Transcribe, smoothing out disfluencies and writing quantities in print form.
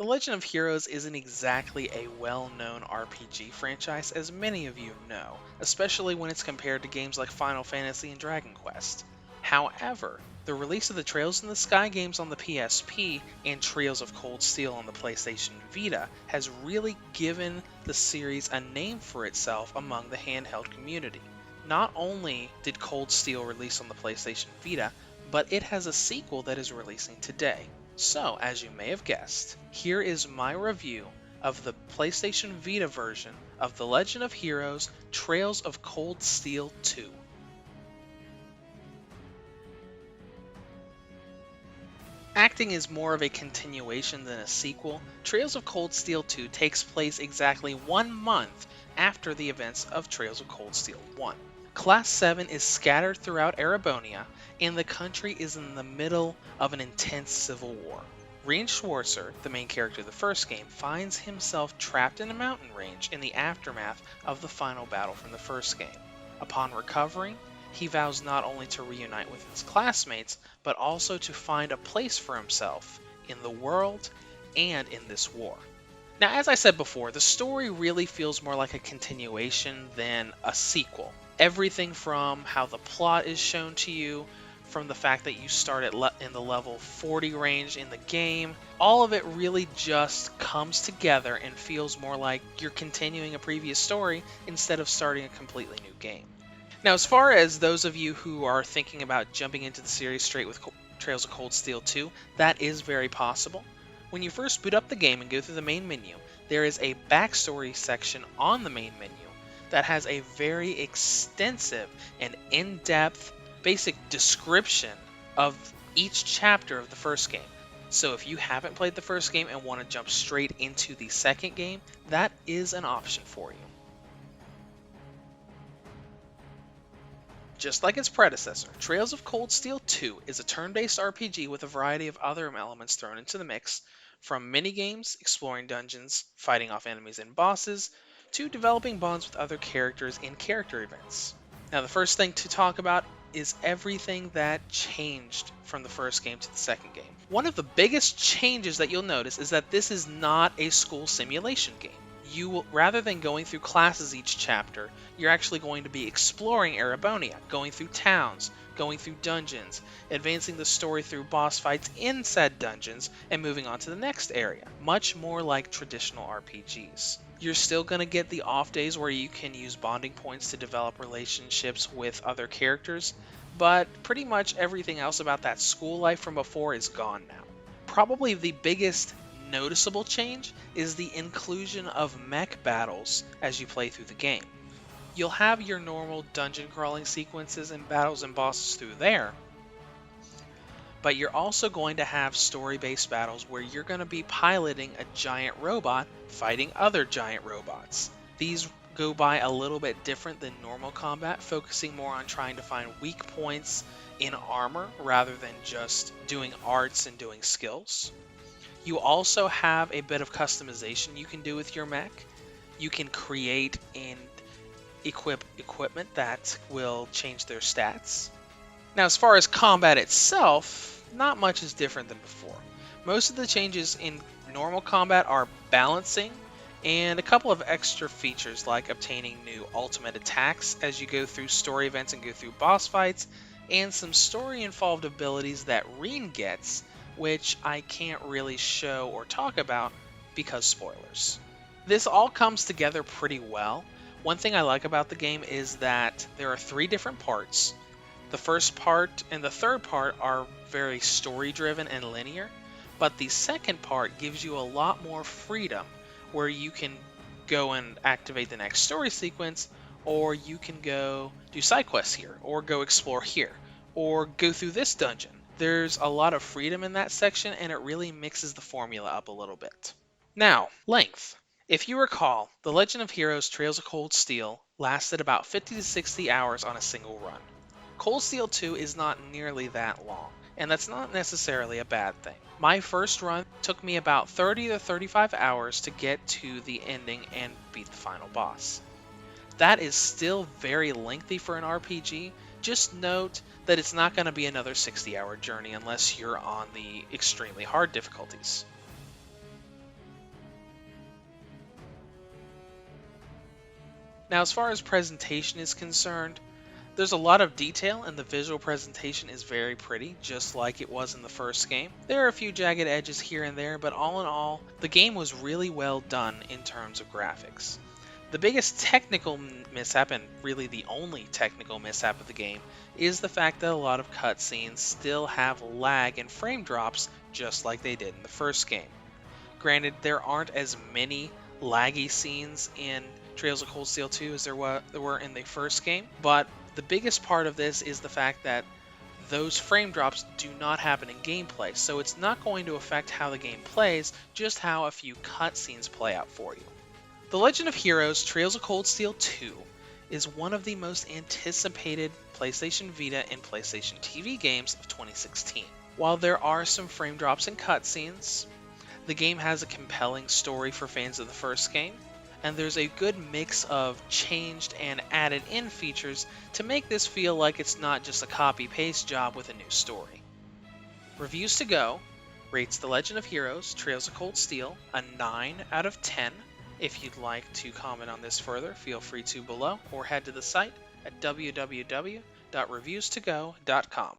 The Legend of Heroes isn't exactly a well-known RPG franchise, as many of you know, especially when it's compared to games like Final Fantasy and Dragon Quest. However, the release of the Trails in the Sky games on the PSP and Trails of Cold Steel on the PlayStation Vita has really given the series a name for itself among the handheld community. Not only did Cold Steel release on the PlayStation Vita, but it has a sequel that is releasing today. So, as you may have guessed, here is my review of the PlayStation Vita version of The Legend of Heroes Trails of Cold Steel 2. Acting is more of a continuation than a sequel. Trails of Cold Steel 2 takes place exactly 1 month after the events of Trails of Cold Steel 1. Class 7 is scattered throughout Erebonia, and the country is in the middle of an intense civil war. Rean Schwarzer, the main character of the first game, finds himself trapped in a mountain range in the aftermath of the final battle from the first game. Upon recovering, he vows not only to reunite with his classmates, but also to find a place for himself in the world and in this war. Now, as I said before, the story really feels more like a continuation than a sequel. Everything from how the plot is shown to you, from the fact that you start in the level 40 range in the game, all of it really just comes together and feels more like you're continuing a previous story instead of starting a completely new game. Now, as far as those of you who are thinking about jumping into the series straight with Trails of Cold Steel 2, that is very possible. When you first boot up the game and go through the main menu, there is a backstory section on the main menu that has a very extensive and in-depth basic description of each chapter of the first game. So if you haven't played the first game and want to jump straight into the second game, that is an option for you. Just like its predecessor, Trails of Cold Steel 2 is a turn-based RPG with a variety of other elements thrown into the mix, from minigames, exploring dungeons, fighting off enemies and bosses, to developing bonds with other characters in character events. Now, the first thing to talk about is everything that changed from the first game to the second game. One of the biggest changes that you'll notice is that this is not a school simulation game. You will, rather than going through classes each chapter, you're actually going to be exploring Erebonia, going through towns, going through dungeons, advancing the story through boss fights in said dungeons, and moving on to the next area, much more like traditional RPGs. You're still going to get the off days where you can use bonding points to develop relationships with other characters, but pretty much everything else about that school life from before is gone now. Probably the biggest noticeable change is the inclusion of mech battles as you play through the game. You'll have your normal dungeon crawling sequences and battles and bosses through there, but you're also going to have story-based battles where you're going to be piloting a giant robot fighting other giant robots. These go by a little bit different than normal combat, focusing more on trying to find weak points in armor rather than just doing arts and doing skills. You also have a bit of customization you can do with your mech. You can create and equip equipment that will change their stats. Now, as far as combat itself, not much is different than before. Most of the changes in normal combat are balancing and a couple of extra features like obtaining new ultimate attacks as you go through story events and go through boss fights, and some story-involved abilities that Rean gets, which I can't really show or talk about because spoilers. This all comes together pretty well. One thing I like about the game is that there are 3 different parts. The first part and the third part are very story-driven and linear, but the second part gives you a lot more freedom where you can go and activate the next story sequence, or you can go do side quests here, or go explore here, or go through this dungeon. There's a lot of freedom in that section, and it really mixes the formula up a little bit. Now, length. If you recall, The Legend of Heroes Trails of Cold Steel lasted about 50 to 60 hours on a single run. Cold Steel 2 is not nearly that long, and that's not necessarily a bad thing. My first run took me about 30 to 35 hours to get to the ending and beat the final boss. That is still very lengthy for an RPG. Just note that it's not going to be another 60-hour journey unless you're on the extremely hard difficulties. Now, as far as presentation is concerned, there's a lot of detail and the visual presentation is very pretty, just like it was in the first game. There are a few jagged edges here and there, but all in all, the game was really well done in terms of graphics. The biggest technical mishap, and really the only technical mishap of the game, is the fact that a lot of cutscenes still have lag and frame drops just like they did in the first game. Granted, there aren't as many laggy scenes in Trails of Cold Steel 2 as there were in the first game, but the biggest part of this is the fact that those frame drops do not happen in gameplay, so it's not going to affect how the game plays, just how a few cutscenes play out for you. The Legend of Heroes Trails of Cold Steel 2 is one of the most anticipated PlayStation Vita and PlayStation TV games of 2016. While there are some frame drops and cutscenes, the game has a compelling story for fans of the first game, and there's a good mix of changed and added in features to make this feel like it's not just a copy-paste job with a new story. Reviews to Go rates The Legend of Heroes Trails of Cold Steel a 9 out of 10. If you'd like to comment on this further, feel free to below or head to the site at www.reviewstogo.com.